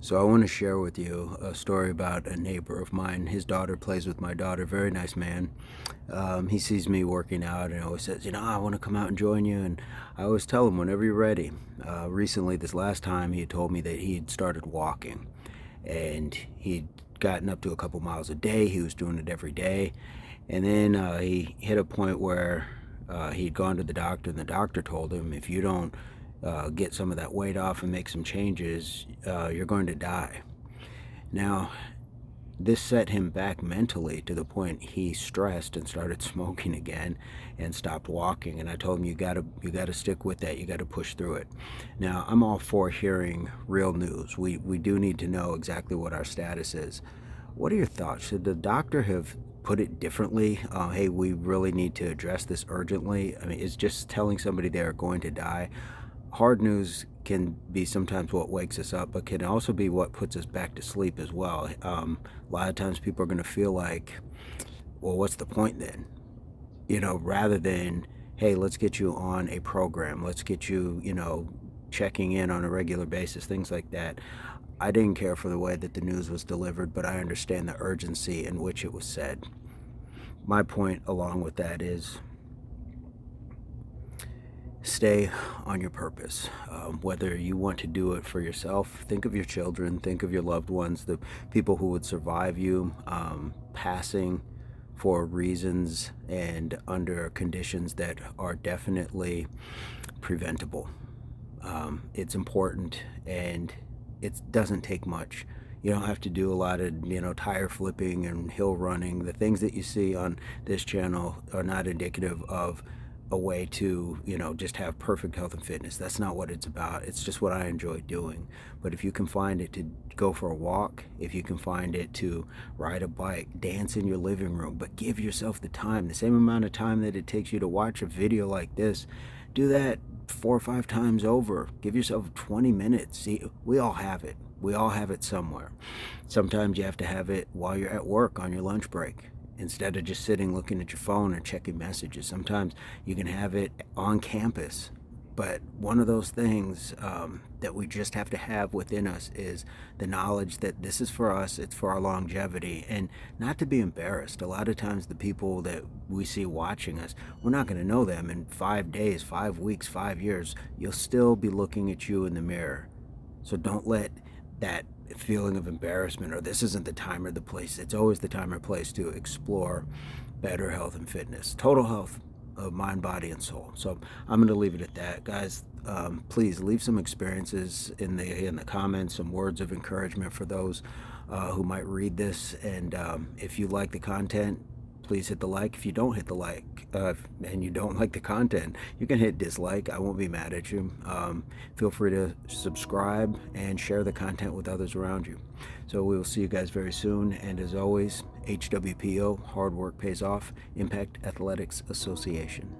So I want to share with you a story about a neighbor of mine. His daughter plays with my daughter. Very nice man. He sees me working out and always says, I want to come out and join you. And I always tell him whenever you're ready. Recently, this last time, he had told me that he had started walking, and he'd gotten up to a couple miles a day. He was doing it every day, and then he hit a point where he'd gone to the doctor, and the doctor told him, if you don't get some of that weight off and make some changes, you're going to die. Now, this set him back mentally to the point he stressed and started smoking again and stopped walking. And I told him, you gotta stick with that. You gotta push through it. Now, I'm all for hearing real news. We do need to know exactly what our status is. What are your thoughts? Should the doctor have put it differently? Hey, we really need to address this urgently. I mean, it's just telling somebody they're going to die. Hard news can be sometimes what wakes us up, but can also be what puts us back to sleep as well. A lot of times people are going to feel like, well, what's the point then? Rather than, hey, let's get you on a program, let's get you, checking in on a regular basis, things like that. I didn't care for the way that the news was delivered, but I understand the urgency in which it was said. My point along with that is stay on your purpose. Whether you want to do it for yourself, think of your children, think of your loved ones, the people who would survive you passing for reasons and under conditions that are definitely preventable. It's important, and it doesn't take much. You don't have to do a lot of, tire flipping and hill running. The things that you see on this channel are not indicative of a way to, just have perfect health and fitness. That's not what it's about. It's just what I enjoy doing. But if you can find it to go for a walk, if you can find it to ride a bike, dance in your living room, but give yourself the time, the same amount of time that it takes you to watch a video like this, do that 4 or 5 times over. Give yourself 20 minutes. See, we all have it. We all have it somewhere. Sometimes you have to have it while you're at work on your lunch break, instead of just sitting looking at your phone or checking messages. Sometimes you can have it on campus. But one of those things that we just have to have within us is the knowledge that this is for us, it's for our longevity, and not to be embarrassed. A lot of times, the people that we see watching us, we're not going to know them in 5 days, 5 weeks, 5 years. You'll still be looking at you in the mirror. So don't let that feeling of embarrassment or this isn't the time or the place. It's always the time or place to explore better health and fitness, total health of mind, body, and soul. So I'm going to leave it at that, guys. Please leave some experiences in the comments, some words of encouragement for those who might read this. And if you like the content, please hit the like. If you don't hit the like and you don't like the content, you can hit dislike. I won't be mad at you. Feel free to subscribe and share the content with others around you. So we will see you guys very soon. And as always, HWPO, hard work pays off, Impact Athletics Association.